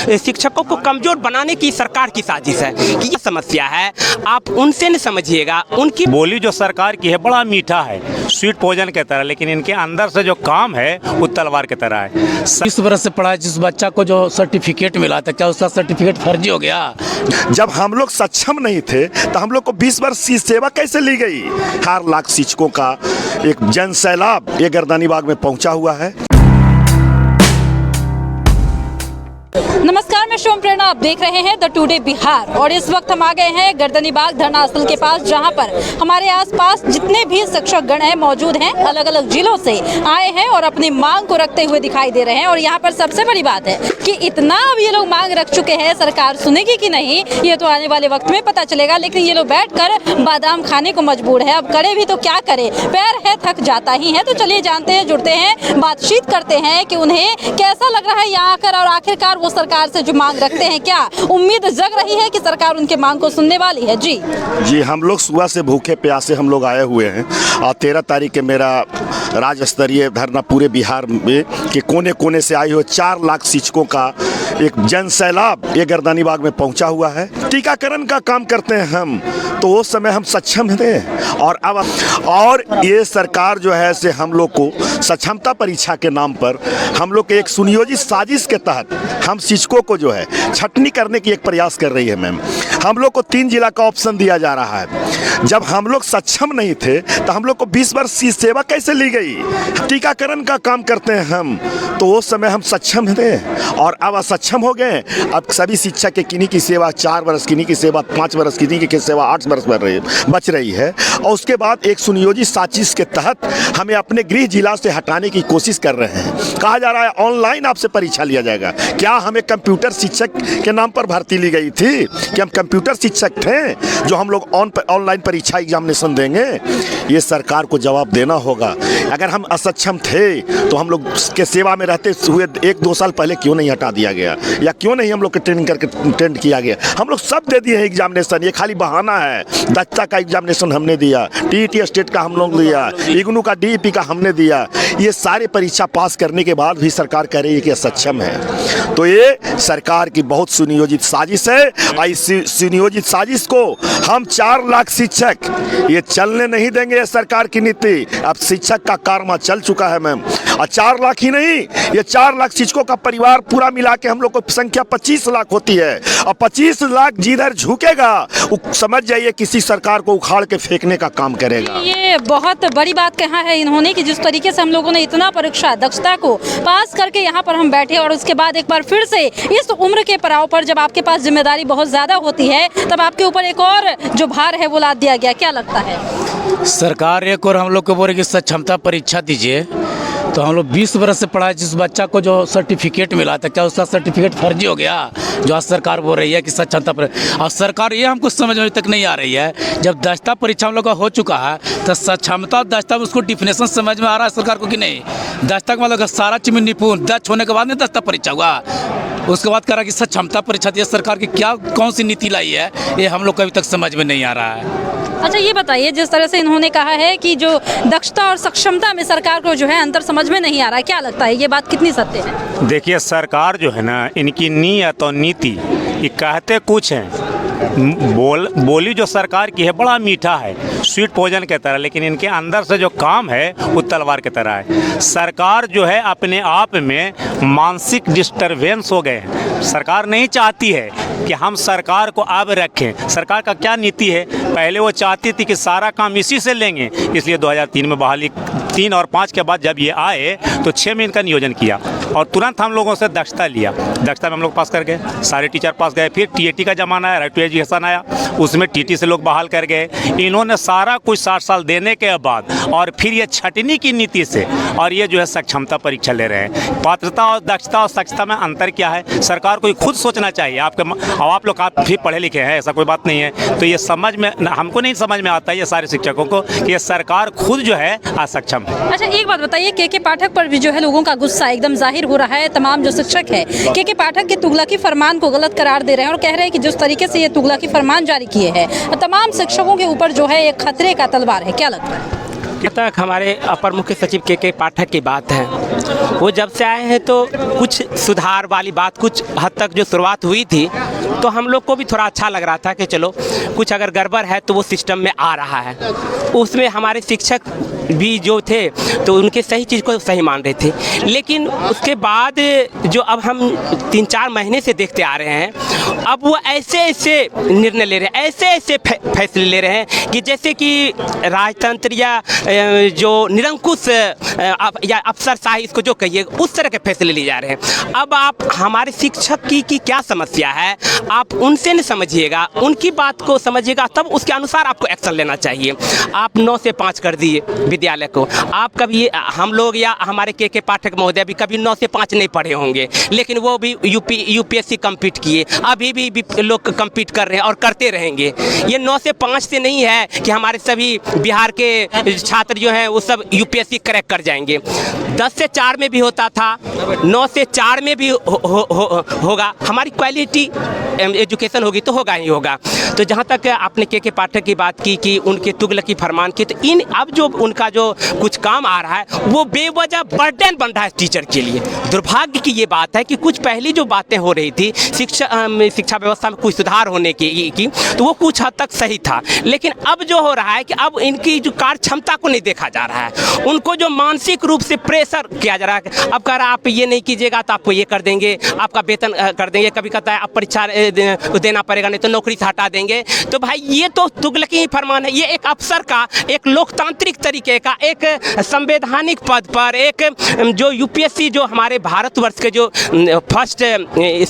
शिक्षकों को कमजोर बनाने की सरकार की साजिश है कि ये समस्या है, आप उनसे न समझिएगा। उनकी बोली जो सरकार की है बड़ा मीठा है, स्वीट भोजन की तरह, लेकिन इनके अंदर से जो काम है वो तलवार की तरह है। 20 वर्ष से पढ़ा जिस बच्चा को जो सर्टिफिकेट मिला था, क्या उसका सर्टिफिकेट फर्जी हो गया? जब हम लोग सक्षम नहीं थे तो हम लोग को 20 वर्ष की सेवा कैसे ली गई? 4 लाख शिक्षकों का एक जन सैलाब ये गर्दनीबाग में पहुंचा हुआ है। नमस्कार, मैं शुभम प्रेरणा, आप देख रहे हैं द टुडे बिहार और इस वक्त हम आ गए हैं गर्दनीबाग धरना स्थल के पास, जहां पर हमारे आसपास जितने भी शिक्षक गण हैं मौजूद हैं, अलग अलग जिलों से आए हैं और अपनी मांग को रखते हुए दिखाई दे रहे हैं। और यहां पर सबसे बड़ी बात है कि इतना अब ये लोग मांग रख चुके हैं, सरकार सुनेगी कि नहीं ये तो आने वाले वक्त में पता चलेगा, लेकिन ये लोग बैठकर बादाम खाने को मजबूर है। अब करे भी तो क्या करे, पैर है थक जाता ही है। तो चलिए जानते हैं, जुड़ते हैं, बातचीत करते हैं कि उन्हें कैसा लग रहा है यहाँ आकर और आखिरकार वो सरकार से जो मांग रखते हैं, क्या उम्मीद जग रही है कि सरकार उनके मांग को सुनने वाली है? जी हम लोग सुबह से भूखे प्यासे हम लोग आए हुए हैं और 13 तारीख के मेरा राज्य स्तरीय धरना पूरे बिहार में के कोने कोने से आए हुए 4 लाख शिक्षकों का एक जन सैलाब ये गर्दनीबाग में पहुंचा हुआ है। टीकाकरण का काम करते हैं हम, तो उस समय हम सक्षम थे और ये सरकार जो है से हम लोग को सक्षमता परीक्षा के नाम पर हम लोग के एक सुनियोजित साजिश के तहत हम शिक्षकों को जो है छटनी करने की एक प्रयास कर रही है मैम। हम लोग को 3 जिला का ऑप्शन दिया जा रहा है। जब हम लोग सक्षम नहीं थे तो हम लोग को 20 वर्ष की सेवा कैसे ली गई? टीकाकरण का काम करते हैं हम, तो उस समय हम सक्षम थे और अब असक्षम हो गए। अब सभी शिक्षक के किन्हीं की सेवा 4 वर्ष, किन्हीं की सेवा 5 वर्ष, किन्हीं की सेवा 8 वर्ष बच रही है। और उसके बाद एक सुनियोजित साजिश के तहत हमें अपने गृह जिला से हटाने की कोशिश कर रहे हैं। कहा जा रहा है ऑनलाइन आपसे परीक्षा लिया जाएगा। क्या हमें कंप्यूटर शिक्षक के नाम पर भर्ती ली गई थी कि हम कंप्यूटर शिक्षक थे जो हम लोग ऑनलाइन परीक्षा एग्जामिनेशन देंगे? ये सरकार को जवाब देना होगा। अगर हम असक्षम थे तो हम लोग के सेवा में रहते हुए 1-2 साल पहले क्यों नहीं हटा दिया गया, या क्यों नहीं हम लोग के ट्रेनिंग करके ट्रेंड किया गया? हम लोग सब दे दिए हैं एग्जामिनेशन, ये खाली बहाना है। दक्षता का एग्जामिनेशन हमने दिया, टीईटी स्टेट का हम लोग दिया, इग्नू का डीईपी का हमने दिया। ये सारे परीक्षा पास करने के बाद भी सरकार कह रही है कि सक्षम है। तो ये सरकार की बहुत सुनियोजित साजिश है और इस सुनियोजित साजिश को हम 4 लाख शिक्षक ये चलने नहीं देंगे। ये सरकार की नीति, अब शिक्षक का कारमा चल चुका है मैम। और 4 लाख ही नहीं, ये 4 लाख शिक्षकों का परिवार पूरा मिला के हम लोग को संख्या 25 लाख होती है। और 25 लाख जिधर झुकेगा समझ जाइए किसी सरकार को उखाड़ के फेंकने का काम करेगा। ये बहुत बड़ी बात कहा है इन्होंने कि जिस तरीके से हम लोगों ने इतना परीक्षा दक्षता को पास करके यहाँ पर हम बैठे और उसके बाद एक बार फिर से इस उम्र के पड़ाव पर जब आपके पास जिम्मेदारी बहुत ज़्यादा होती है तब आपके ऊपर एक और जो भार है वो लाद दिया गया। क्या लगता है? सरकार एक और हम लोग को बोल रही कि सक्षमता परीक्षा दीजिए, तो हम लोग 20 वर्ष से पढ़ा जिस बच्चा को जो सर्टिफिकेट मिला था, क्या उसका सर्टिफिकेट फर्जी हो गया? जो आज सरकार बोल रही है कि सक्षमता पर, और सरकार ये हमको समझ में तक नहीं आ रही है। जब दक्षता परीक्षा हम लोग का हो चुका है तो सक्षमता दक्षता में उसको डिफिनेशन समझ में आ रहा है सरकार को कि नहीं? दक्षता का मतलब सारा चीज में निपुण दक्ष होने के बाद में दक्षता परीक्षा हुआ, उसके बाद कह रहा कि सक्षमता परीक्षा दी। सरकार की क्या कौन सी नीति लाई है ये हम लोग को अभी तक समझ में नहीं आ रहा है। अच्छा ये बताइए, जिस तरह से इन्होंने कहा है कि जो दक्षता और सक्षमता में सरकार को जो है अंतर समझ में नहीं आ रहा है, क्या लगता है ये बात कितनी सत्य है? देखिए सरकार जो है ना, इनकी नीयत और नीति ये कहते कुछ हैं, बोली जो सरकार की है बड़ा मीठा है, स्वीट भोजन की तरह, लेकिन इनके अंदर से जो काम है वो तलवार की तरह है। सरकार जो है अपने आप में मानसिक डिस्टर्बेंस हो गए हैं। सरकार नहीं चाहती है कि हम सरकार को अब रखें। सरकार का क्या नीति है? पहले वो चाहती थी कि सारा काम इसी से लेंगे, इसलिए 2003 में बहाली 3 और 5 के बाद जब ये आए तो 6 में इनका नियोजन किया और तुरंत हम लोगों से दक्षता लिया। दक्षता में हम लोग पास कर गए, सारे टीचर पास गए। फिर टीएटी का जमाना आया, राइट टू एजुकेशन आया, उसमें टीटी से लोग बहाल कर गए। इन्होंने सारा कुछ 60 साल देने के बाद और फिर ये छटनी की नीति से और ये जो है सक्षमता परीक्षा ले रहे हैं। पात्रता और दक्षता और सक्षमता में अंतर क्या है? सरकार को खुद सोचना चाहिए। आप लोग काफ़ी पढ़े लिखे हैं, ऐसा कोई बात नहीं है, तो ये समझ में हमको नहीं समझ में आता है ये सारे शिक्षकों को कि ये सरकार खुद जो है असक्षम है। अच्छा एक बात बताइए, के पाठक पर भी जो है लोगों का गुस्सा एकदम जाहिर हो रहा है। तमाम जो शिक्षक है के पाठक के तुगलकी फरमान को गलत करार दे रहे हैं और कह रहे हैं कि जिस तरीके से ये तुगलकी फरमान जारी किए हैं तमाम शिक्षकों के ऊपर जो है एक खतरे का तलवार है। क्या लगता है? तक हमारे अपर मुख्य सचिव के पाठक की बात है, वो जब से आए हैं तो कुछ सुधार वाली बात कुछ हद तक जो शुरुआत हुई थी तो हम लोग को भी थोड़ा अच्छा लग रहा था कि चलो कुछ अगर गड़बड़ है तो वो सिस्टम में आ रहा है। उसमें हमारे शिक्षक भी जो थे तो उनके सही चीज़ को सही मान रहे थे, लेकिन उसके बाद जो अब हम 3-4 महीने से देखते आ रहे हैं अब वो ऐसे ऐसे निर्णय ले रहे हैं, ऐसे ऐसे फैसले ले रहे हैं कि जैसे कि राजतंत्र या जो निरंकुश या अफसरशाही इसको जो कहिए उस तरह के फैसले लिए जा रहे हैं। अब आप हमारे शिक्षक की क्या समस्या है आप उनसे नहीं समझिएगा, उनकी बात को समझिएगा, तब उसके अनुसार आपको एक्शन लेना चाहिए। आप 9 से 5 कर दिए विद्यालय को, आप कभी हम लोग या हमारे के पाठक महोदय भी कभी 9 से 5 नहीं पढ़े होंगे, लेकिन वो भी यूपीएससी कम्पीट किए, अभी भी लोग कम्पीट कर रहे हैं और करते रहेंगे। ये 9 से 5 से नहीं है कि हमारे सभी बिहार के छात्र जो हैं वो सब यूपीएससी क्रैक कर जाएंगे। 10 से 4 में भी होता था, 9 से 4 में भी होगा। हमारी क्वालिटी एजुकेशन होगी तो होगा ही होगा। तो जहाँ तक आपने के पाठक की बात की कि उनके तुगलकी फरमान की, तो इन अब जो उनका जो कुछ काम आ रहा है वो बेवजह बर्डन बन रहा है टीचर के लिए। दुर्भाग्य की ये बात है कि कुछ पहली जो बातें हो रही थी शिक्षा व्यवस्था में कुछ सुधार होने की तो वो कुछ हद तक सही था, लेकिन अब जो हो रहा है कि अब इनकी जो कार्य क्षमता को नहीं देखा जा रहा है, उनको जो मानसिक रूप से प्रेशर किया जा रहा है। अब कह रहा है आप ये नहीं कीजिएगा तो आपको ये कर देंगे, आपका वेतन कर देंगे, कभी कहता है आप परीक्षा देना पड़ेगा नहीं तो नौकरी से हटा देंगे। तो भाई ये तो तुगलकी ही फरमान है। ये एक अफसर का, एक लोकतांत्रिक तरीके का, एक संवैधानिक पद पर, एक जो यूपीएससी जो हमारे भारतवर्ष के जो फर्स्ट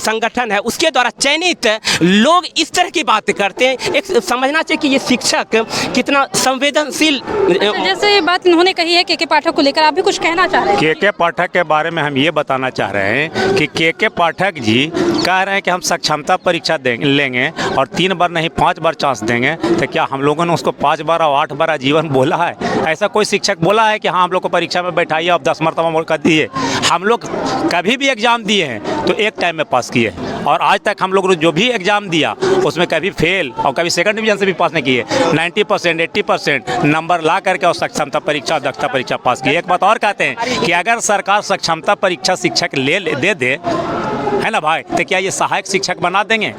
संगठन है उसके द्वारा चयनित लोग इस तरह की बातें करते हैं। एक समझना चाहिए कि ये शिक्षक कितना संवेदनशील। जैसे बात इन्होंने कही है के पाठक को लेकर, आप भी कुछ कहना चाह रहे हैं? के पाठक के बारे में हम ये बताना चाह रहे हैं कि के पाठक जी कह रहे हैं कि हम सक्षमता परीक्षा लेंगे और 3 बार नहीं 5 बार चांस देंगे। तो क्या हम लोगों ने उसको 5 बार और 8 बार आजीवन बोला है? ऐसा कोई शिक्षक बोला है कि हाँ हम लोग को परीक्षा में बैठाइए और 10 मरतबा मोड़ कर दिए? हम लोग कभी भी एग्ज़ाम दिए हैं तो एक टाइम में पास किए, और आज तक हम लोग जो भी एग्ज़ाम दिया उसमें कभी फेल और कभी सेकंड डिवीजन से भी पास नहीं किए। 90% 80% नंबर ला करके और सक्षमता परीक्षा दक्षता परीक्षा पास किए। एक बात और कहते हैं कि अगर सरकार सक्षमता परीक्षा शिक्षक दे दे है ना भाई, तो क्या ये सहायक शिक्षक बना देंगे?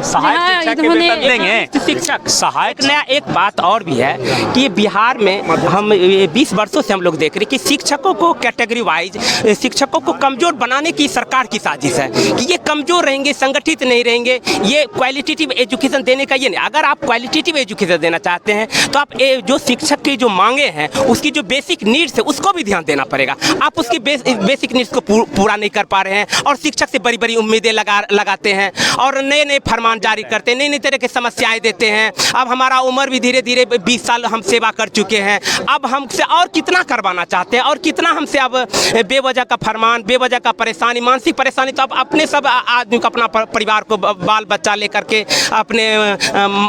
सहायक शिक्षक के वेतन देंगे? शिक्षक सहायक नया एक बात और भी है कि बिहार में हम 20 वर्षों से हम लोग देख रहे हैं कि शिक्षकों को कैटेगरी वाइज शिक्षकों को कमजोर बनाने की सरकार की साजिश है कि ये कमजोर रहेंगे, संगठित नहीं रहेंगे। ये क्वालिटेटिव एजुकेशन देने का ये नहीं। अगर आप क्वालिटेटिव एजुकेशन देना चाहते हैं तो आप जो शिक्षक की जो मांगे हैं उसकी जो बेसिक नीड्स है उसको भी ध्यान देना पड़ेगा। आप उसकी बेसिक नीड्स को पूरा नहीं कर पा रहे हैं और शिक्षक से बड़ी बड़ी उम्मीदें लगाते हैं और नए नए फरमान जारी करते हैं, नई नई तरह की समस्याएं देते हैं। अब हमारा उम्र भी धीरे धीरे 20 साल हम सेवा कर चुके हैं, अब हमसे और कितना करवाना चाहते हैं और कितना हमसे अब बेवजह का फरमान, बेवजह का परेशानी, मानसिक परेशानी। तो अब अपने सब आदमी को, अपना परिवार को, बाल बच्चा लेकर के, अपने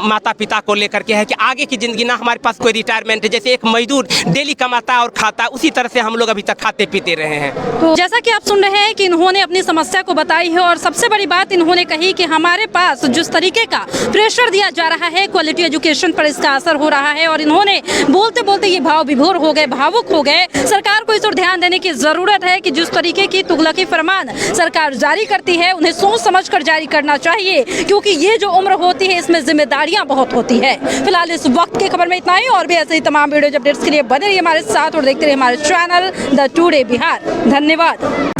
माता पिता को लेकर के है कि आगे की ज़िंदगी ना हमारे पास कोई रिटायरमेंट है। जैसे एक मजदूर डेली कमाता है और खाता है, उसी तरह से हम लोग अभी तक खाते पीते रहे हैं। तो जैसा कि आप सुन रहे हैं कि इन्होंने अपनी समस्या को बताई है और सबसे बड़ी बात इन्होंने कही कि हमारे पास जिस तरीके का प्रेशर दिया जा रहा है क्वालिटी एजुकेशन पर इसका असर हो रहा है, और इन्होंने बोलते बोलते ये भाव विभोर हो गए, भावुक हो गए। सरकार को इस ओर ध्यान देने की जरूरत है कि जिस तरीके की तुगलकी फरमान सरकार जारी करती है उन्हें सोच समझकर जारी करना चाहिए, क्योंकि ये जो उम्र होती है इसमें जिम्मेदारियां बहुत होती है। फिलहाल इस वक्त की खबर में इतना ही, और भी ऐसे ही तमाम वीडियो अपडेट्स के लिए बने रहिए हमारे साथ और देखते रहिए हमारे चैनल द टुडे बिहार। धन्यवाद।